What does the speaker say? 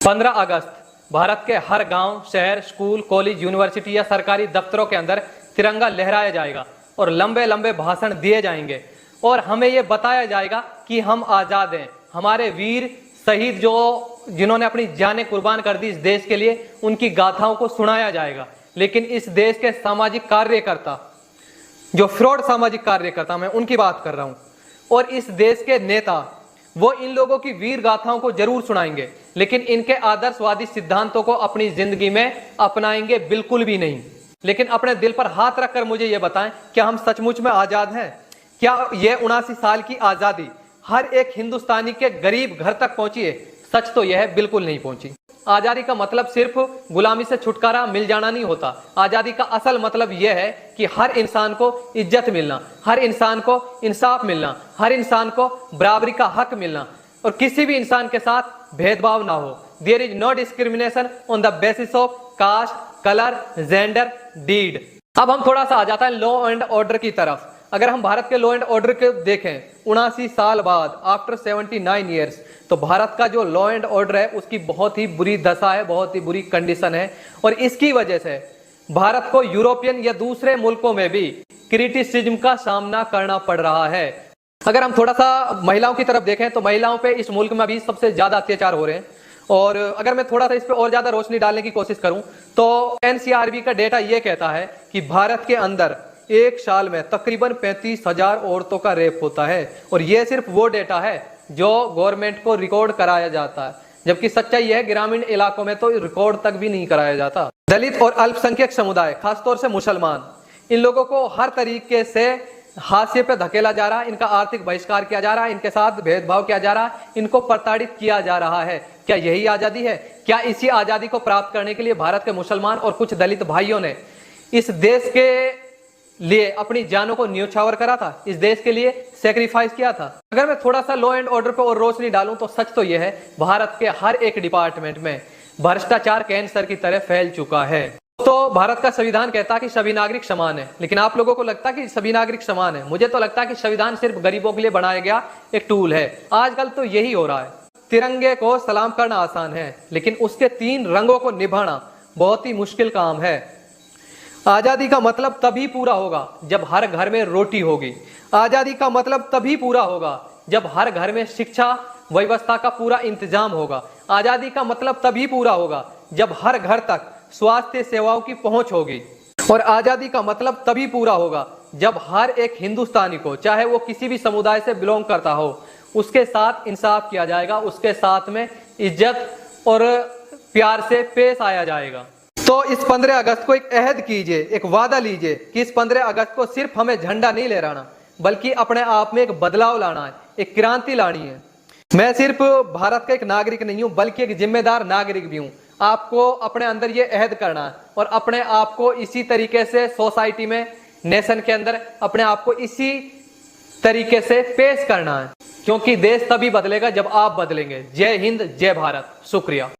15 अगस्त भारत के हर गांव, शहर, स्कूल, कॉलेज, यूनिवर्सिटी या सरकारी दफ्तरों के अंदर तिरंगा लहराया जाएगा और लंबे लंबे भाषण दिए जाएंगे और हमें यह बताया जाएगा कि हम आज़ाद हैं। हमारे वीर शहीद जिन्होंने अपनी जानें कुर्बान कर दी इस देश के लिए, उनकी गाथाओं को सुनाया जाएगा। लेकिन इस देश के सामाजिक कार्यकर्ता, जो फ्रॉड सामाजिक कार्यकर्ता, मैं उनकी बात कर रहा हूं, और इस देश के नेता, वो इन लोगों की वीर गाथाओं को जरूर सुनाएंगे, लेकिन इनके आदर्शवादी सिद्धांतों को अपनी जिंदगी में अपनाएंगे बिल्कुल भी नहीं। लेकिन अपने दिल पर हाथ रखकर मुझे यह बताएं, क्या हम सचमुच में आजाद हैं? क्या यह 79 साल की आजादी हर एक हिंदुस्तानी के गरीब घर तक पहुंची है? सच तो यह बिल्कुल नहीं पहुंची। आजादी का मतलब सिर्फ गुलामी से छुटकारा मिल जाना नहीं होता। आजादी का असल मतलब यह है कि हर इंसान को इज्जत मिलना, हर इंसान को इंसाफ मिलना, हर इंसान को बराबरी का हक मिलना और किसी भी इंसान के साथ भेदभाव ना हो। There is no discrimination on the basis of caste, colour, gender, डीड। अब हम थोड़ा सा आ जाता है लॉ एंड ऑर्डर की तरफ। अगर हम भारत के लॉ एंड ऑर्डर को देखें, 79 साल बाद, आफ्टर 79 ईयर्स, तो भारत का जो लॉ एंड ऑर्डर है उसकी बहुत ही बुरी दशा है, बहुत ही बुरी कंडीशन है। और इसकी वजह से भारत को यूरोपियन या दूसरे मुल्कों में भी क्रिटिसिज्म का सामना करना पड़ रहा है। अगर हम थोड़ा सा महिलाओं की तरफ देखें तो महिलाओं पे इस मुल्क में अभी सबसे ज्यादा अत्याचार हो रहे हैं। और अगर मैं थोड़ा सा इस पे और ज्यादा रोशनी डालने की कोशिश करूं तो एनसीआरबी का डेटा यह कहता है कि भारत के अंदर एक साल में तकरीबन 35,000 औरतों का रेप होता है। और यह सिर्फ वो डेटा है जो गवर्नमेंट को रिकॉर्ड कराया जाता है, जबकि सच्चाई यह है ग्रामीण इलाकों में तो रिकॉर्ड तक भी नहीं कराया जाता। दलित और अल्पसंख्यक समुदाय, खासतौर से मुसलमान, इन लोगों को हर तरीके से हाशिए पे धकेला जा रहा है, इनका आर्थिक बहिष्कार किया जा रहा है, इनके साथ भेदभाव किया जा रहा है, इनको प्रताड़ित किया जा रहा है। क्या यही आजादी है? क्या इसी आजादी को प्राप्त करने के लिए भारत के मुसलमान और कुछ दलित भाइयों ने इस देश के लिए अपनी जानों को न्योछावर करा था, इस देश के लिए सेक्रीफाइस किया था? अगर मैं थोड़ा सा लॉ एंड ऑर्डर पर और रोशनी डालूं तो सच तो यह है, भारत के हर एक डिपार्टमेंट में भ्रष्टाचार कैंसर की तरह फैल चुका है। तो भारत का संविधान कहता है कि सभी नागरिक समान है, लेकिन आप लोगों को लगता है कि सभी नागरिक समान है। मुझे तो लगता है कि संविधान सिर्फ गरीबों के लिए बनाया गया एक टूल है। आजकल तो यही हो रहा है। तिरंगे को सलाम करना आसान है, लेकिन उसके 3 रंगों को निभाना बहुत ही मुश्किल काम है। आजादी का मतलब तभी पूरा होगा जब हर घर में रोटी होगी। आजादी का मतलब तभी पूरा होगा जब हर घर में शिक्षा व्यवस्था का पूरा इंतजाम होगा। आजादी का मतलब तभी पूरा होगा जब हर घर तक स्वास्थ्य सेवाओं की पहुंच होगी। और आजादी का मतलब तभी पूरा होगा जब हर एक हिंदुस्तानी को, चाहे वो किसी भी समुदाय से बिलोंग करता हो, उसके साथ इंसाफ किया जाएगा, उसके साथ में इज्जत और प्यार से पेश आया जाएगा। तो इस 15 अगस्त को एक अहद कीजिए, एक वादा लीजिए कि इस 15 अगस्त को सिर्फ हमें झंडा नहीं लहराना, बल्कि अपने आप में एक बदलाव लाना है, एक क्रांति लानी है। मैं सिर्फ भारत का एक नागरिक नहीं हूं, बल्कि एक जिम्मेदार नागरिक भी हूं। आपको अपने अंदर ये अहद करना है और अपने आप को इसी तरीके से सोसाइटी में, नेशन के अंदर अपने आप को इसी तरीके से पेश करना है, क्योंकि देश तभी बदलेगा जब आप बदलेंगे। जय हिंद, जय भारत, शुक्रिया।